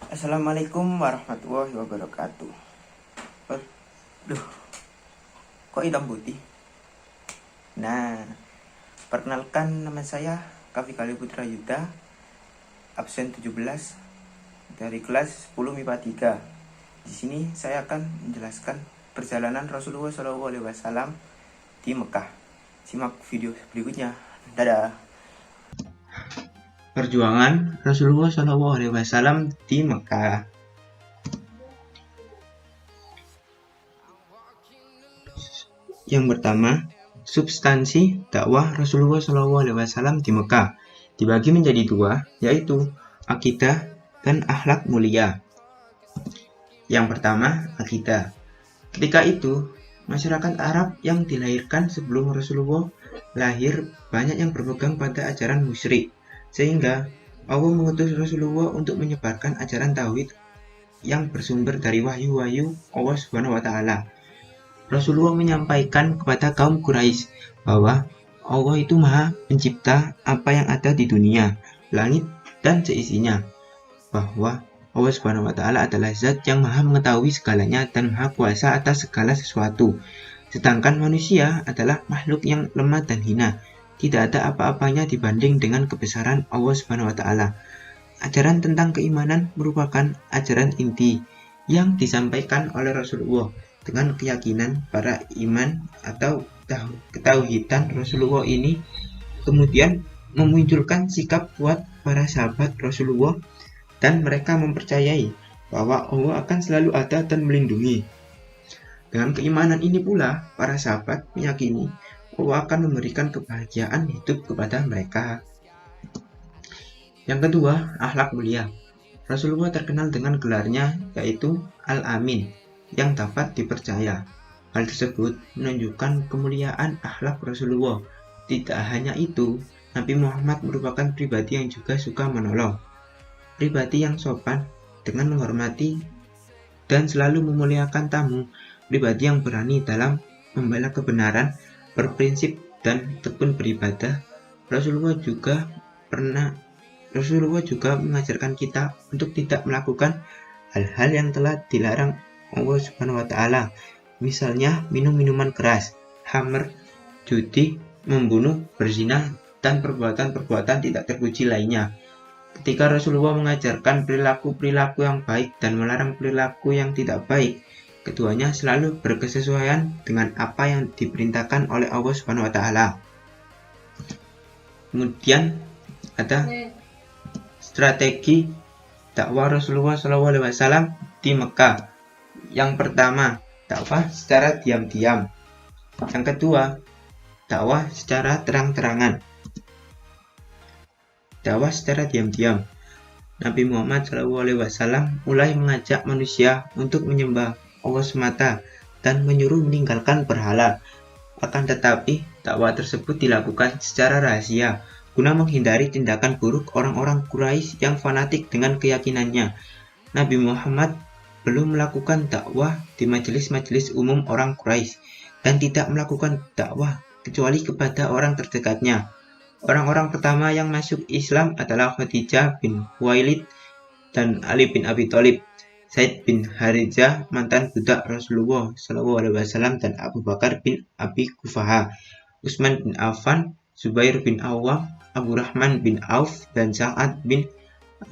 Assalamualaikum warahmatullahi wabarakatuh. Aduh, kok hitam putih? Nah, perkenalkan nama saya Kaffi Putra Yuda, absen 17 dari kelas 10 MIPA 3. Di sini saya akan menjelaskan perjalanan Rasulullah SAW di Mekah. Simak video berikutnya. Dadah. Perjuangan Rasulullah SAW di Mekah. Yang pertama, substansi dakwah Rasulullah SAW di Mekah dibagi menjadi dua, yaitu akidah dan akhlak mulia. Yang pertama, akidah. Ketika itu, masyarakat Arab yang dilahirkan sebelum Rasulullah lahir banyak yang berpegang pada ajaran musyrik, sehingga Allah mengutus Rasulullah untuk menyebarkan ajaran tauhid yang bersumber dari wahyu-wahyu Allah Subhanahu wa Ta'ala. Rasulullah menyampaikan kepada kaum Quraisy bahwa Allah itu Maha Pencipta apa yang ada di dunia, langit dan seisinya, bahwa Allah Subhanahu wa Ta'ala adalah Zat yang Maha mengetahui segalanya dan Maha Kuasa atas segala sesuatu. Sedangkan manusia adalah makhluk yang lemah dan hina, tidak ada apa-apanya dibanding dengan kebesaran Allah Subhanahu wa Ta'ala. Ajaran tentang keimanan merupakan ajaran inti yang disampaikan oleh Rasulullah dengan keyakinan para iman atau ketauhidan Rasulullah ini kemudian memunculkan sikap kuat para sahabat Rasulullah, dan mereka mempercayai bahwa Allah akan selalu ada dan melindungi. Dengan keimanan ini pula, para sahabat meyakini Allah akan memberikan kebahagiaan hidup kepada mereka. Yang kedua, akhlak mulia. Rasulullah terkenal dengan gelarnya yaitu Al-Amin, yang dapat dipercaya. Hal tersebut menunjukkan kemuliaan akhlak Rasulullah. Tidak hanya itu, Nabi Muhammad merupakan pribadi yang juga suka menolong. Pribadi yang sopan dengan menghormati dan selalu memuliakan tamu. Pribadi yang berani dalam membela kebenaran, berprinsip dan tekun beribadah. Rasulullah juga mengajarkan kita untuk tidak melakukan hal-hal yang telah dilarang Allah Subhanahu wa Ta'ala, misalnya minum minuman keras, khamr, judi, membunuh, berzina, dan perbuatan-perbuatan tidak terpuji lainnya. Ketika Rasulullah mengajarkan perilaku-perilaku yang baik dan melarang perilaku yang tidak baik, keduanya selalu berkesesuaian dengan apa yang diperintahkan oleh Allah Subhanahu wa Ta'ala. Kemudian ada strategi dakwah Rasulullah SAW di Mekah. Yang pertama, dakwah secara diam-diam. Yang kedua, dakwah secara terang-terangan. Dakwah secara diam-diam. Nabi Muhammad SAW mulai mengajak manusia untuk menyembah Allah semata dan menyuruh meninggalkan berhala. Akan tetapi, dakwah tersebut dilakukan secara rahasia guna menghindari tindakan buruk orang-orang Quraisy yang fanatik dengan keyakinannya. Nabi Muhammad belum melakukan dakwah di majelis-majelis umum orang Quraisy dan tidak melakukan dakwah kecuali kepada orang terdekatnya. Orang-orang pertama yang masuk Islam adalah Khadijah bin Khuwailid dan Ali bin Abi Thalib, Zaid bin Harijah mantan budak Rasulullah SAW, dan Abu Bakar bin Abi Quhafa, Utsman bin Affan, Zubair bin Awwam, Abu Rahman bin Auf, dan Sa'ad bin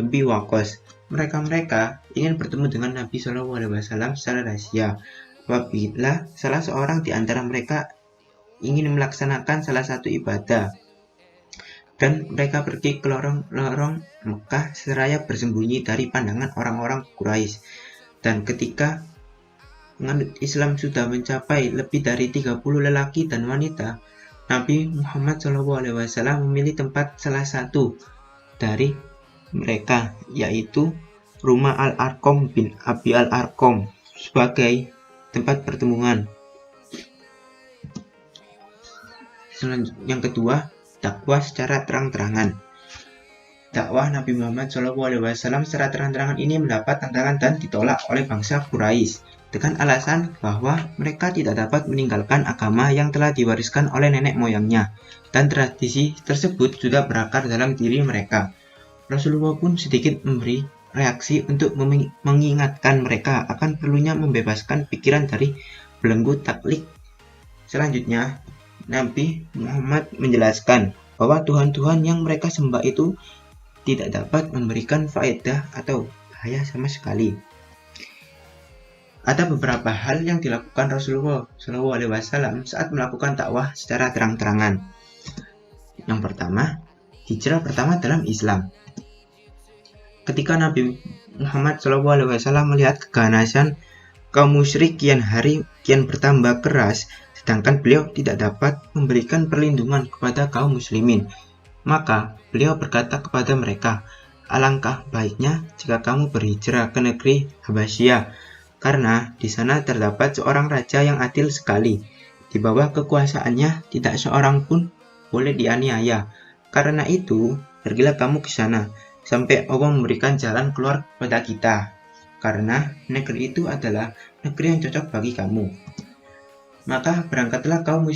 Abi Waqqas. Mereka ingin bertemu dengan Nabi SAW secara rahasia. Apabila salah seorang di antara mereka ingin melaksanakan salah satu ibadah, dan mereka pergi ke lorong-lorong Mekah seraya bersembunyi dari pandangan orang-orang Quraisy. Dan ketika penganut Islam sudah mencapai lebih dari 30 lelaki dan wanita, Nabi Muhammad SAW memilih tempat salah satu dari mereka, yaitu rumah Al-Arqam bin Abi Al-Arqam sebagai tempat pertemuan. Yang kedua, dakwah secara terang-terangan. Dakwah Nabi Muhammad SAW secara terang-terangan ini mendapat tantangan dan ditolak oleh bangsa Quraisy dengan alasan bahwa mereka tidak dapat meninggalkan agama yang telah diwariskan oleh nenek moyangnya, dan tradisi tersebut sudah berakar dalam diri mereka. Rasulullah pun sedikit memberi reaksi untuk mengingatkan mereka akan perlunya membebaskan pikiran dari belenggu taklid. Selanjutnya, Nabi Muhammad menjelaskan bahwa Tuhan-Tuhan yang mereka sembah itu tidak dapat memberikan faedah atau bahaya sama sekali. Ada beberapa hal yang dilakukan Rasulullah SAW saat melakukan dakwah secara terang-terangan. Yang pertama, hijrah pertama dalam Islam. Ketika Nabi Muhammad SAW melihat keganasan kaum musyrik kian bertambah keras, sedangkan beliau tidak dapat memberikan perlindungan kepada kaum muslimin, maka beliau berkata kepada mereka, "Alangkah baiknya jika kamu berhijrah ke negeri Habasyah, karena di sana terdapat seorang raja yang adil sekali. Di bawah kekuasaannya tidak seorang pun boleh dianiaya. Karena itu, pergilah kamu ke sana sampai Allah memberikan jalan keluar kepada kita. Karena negeri itu adalah negeri yang cocok bagi kamu." Maka berangkatlah kaum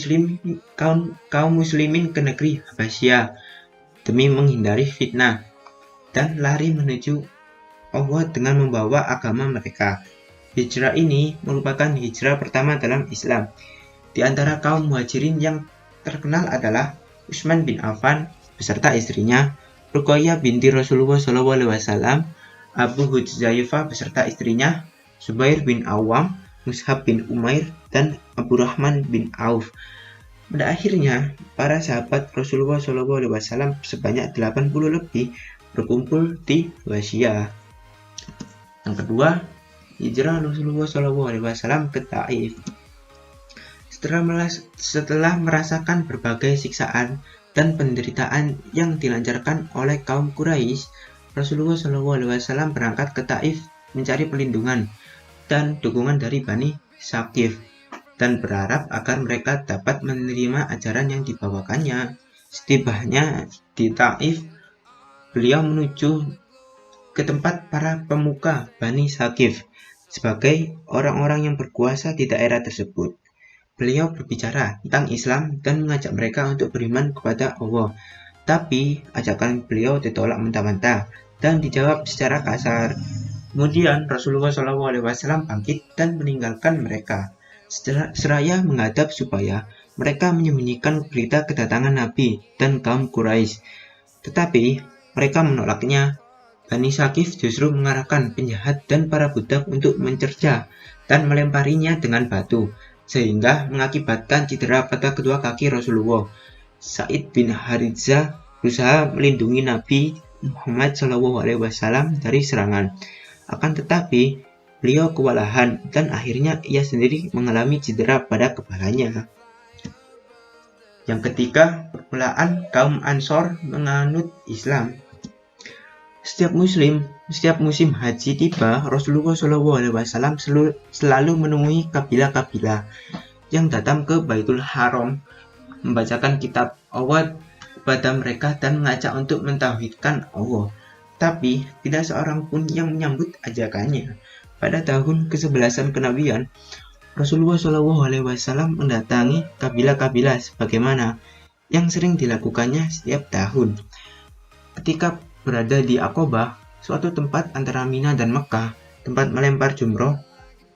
muslimin ke negeri Habasyah demi menghindari fitnah dan lari menuju Allah dengan membawa agama mereka. Hijrah ini merupakan hijrah pertama dalam Islam. Di antara kaum muhajirin yang terkenal adalah Utsman bin Affan beserta istrinya, Ruqayyah binti Rasulullah SAW, Abu Hudzaifah beserta istrinya, Zubair bin Awam, Mus'ab bin Umair, dan Abdurrahman bin Auf. Pada akhirnya, para sahabat Rasulullah SAW sebanyak 80 lebih berkumpul di Habasyah. Yang kedua, hijrah Rasulullah SAW ke Taif. Setelah merasakan berbagai siksaan dan penderitaan yang dilancarkan oleh kaum Quraisy, Rasulullah SAW berangkat ke Taif mencari perlindungan dan dukungan dari Bani Saqif dan berharap agar mereka dapat menerima ajaran yang dibawakannya. Setibanya di Taif, beliau menuju ke tempat para pemuka Bani Saqif sebagai orang-orang yang berkuasa di daerah tersebut. Beliau berbicara tentang Islam dan mengajak mereka untuk beriman kepada Allah. Tapi ajakan beliau ditolak mentah-mentah dan dijawab secara kasar. Kemudian Rasulullah SAW bangkit dan meninggalkan mereka, seraya menghadap supaya mereka menyembunyikan berita kedatangan Nabi dan kaum Quraisy. Tetapi mereka menolaknya. Bani Saqif justru mengarahkan penjahat dan para budak untuk mencerca dan melemparinya dengan batu, sehingga mengakibatkan cedera pada kedua kaki Rasulullah. Sa'id bin Harithah berusaha melindungi Nabi Muhammad SAW dari serangan. Akan tetapi, beliau kewalahan dan akhirnya ia sendiri mengalami cedera pada kepalanya. Yang ketiga, permulaan kaum Ansor menganut Islam. Setiap musim haji tiba, Rasulullah SAW selalu menemui kabilah-kabilah yang datang ke Baitul Haram, membacakan kitab Allah kepada mereka dan mengajak untuk mentauhidkan Allah. Tapi tidak seorang pun yang menyambut ajakannya. Pada tahun ke-11 kenabian, Rasulullah SAW mendatangi kabilah-kabilah sebagaimana yang sering dilakukannya setiap tahun. Ketika berada di Aqabah, suatu tempat antara Mina dan Mekah, tempat melempar jumroh,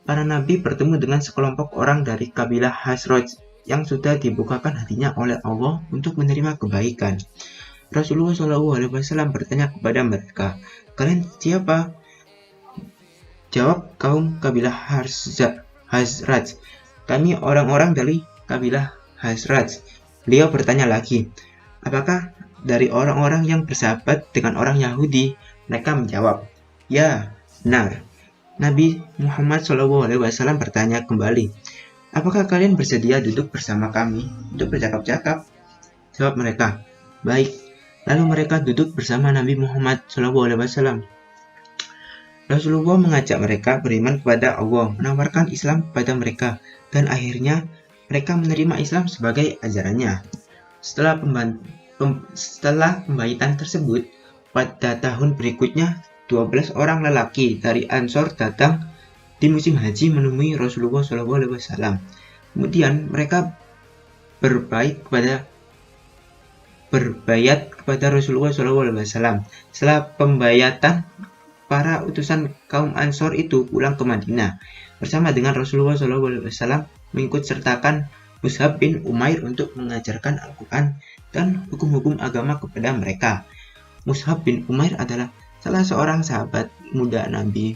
para nabi bertemu dengan sekelompok orang dari kabilah Khazraj yang sudah dibukakan hatinya oleh Allah untuk menerima kebaikan. Rasulullah SAW bertanya kepada mereka, "Kalian siapa?" Jawab kaum kabilah Khazraj, "Kami orang-orang dari kabilah Khazraj." Beliau bertanya lagi, "Apakah dari orang-orang yang bersahabat dengan orang Yahudi?" Mereka menjawab, "Ya, benar." Nabi Muhammad SAW bertanya kembali, "Apakah kalian bersedia duduk bersama kami untuk bercakap-cakap?" Jawab mereka, "Baik." Lalu mereka duduk bersama Nabi Muhammad SAW. Rasulullah mengajak mereka beriman kepada Allah, menawarkan Islam kepada mereka, dan akhirnya mereka menerima Islam sebagai ajarannya. Setelah pembaitan tersebut, pada tahun berikutnya 12 orang lelaki dari Ansor datang di musim haji menemui Rasulullah SAW. Kemudian mereka berbayat kepada Rasulullah SAW. Setelah pembayatan, para utusan kaum Ansor itu pulang ke Madinah bersama dengan Rasulullah SAW, mengikut sertakan Mus'ab bin Umair untuk mengajarkan Al-Quran dan hukum-hukum agama kepada mereka. Mus'ab bin Umair adalah salah seorang sahabat muda Nabi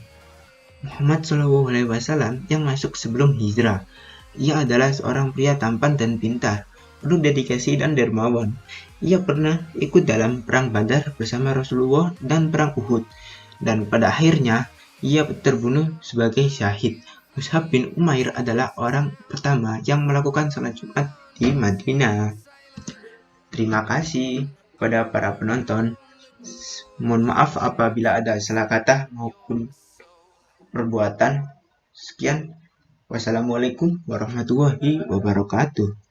Muhammad SAW yang masuk sebelum hijrah. Ia adalah seorang pria tampan dan pintar, penuh dedikasi dan dermawan. Ia pernah ikut dalam perang Badar bersama Rasulullah dan perang Uhud, dan pada akhirnya ia terbunuh sebagai syahid. Mus'ab bin Umair adalah orang pertama yang melakukan salat Jumat di Madinah. Terima kasih kepada para penonton. Mohon maaf apabila ada salah kata maupun perbuatan. Sekian. Wassalamualaikum warahmatullahi wabarakatuh.